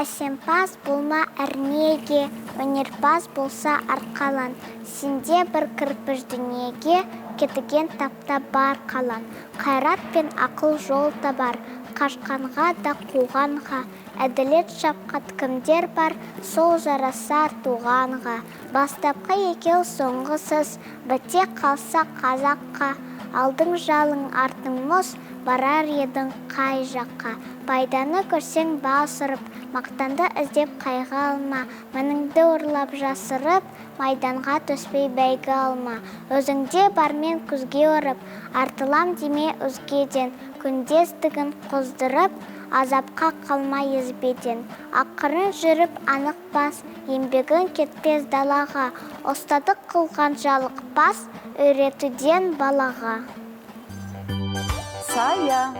Әсемпаз болма әрнеге, өнерпаз болса арқалан. Сенде бір кірпіш дүниеге, кетіген тапта бар қалан. Қайрат пен ақыл жол табар, қашқанға да қуғанға. Әділет шапқат кімдер бар, сол жарасар туғанға. Бастапқы екеу соңғысыз, біте қалса қазаққа. Алдың жалың артың мұз, барар едің қай жаққа. Пайданы көрсең басырып, мақтанды іздеп қайғы алма. Мініңді ұрлап жасырып, майданға төспей бәйгі алма. Өзіңде бармен көзге ұрып, артылам деме өзгеден. Күндестігін қоздырып, азапқа қалма езбеден. Ақырын жүріп анық бас, еңбегін кетпес далаға. Ұстадық қылған жалықпас, үйретуден балаға. Saya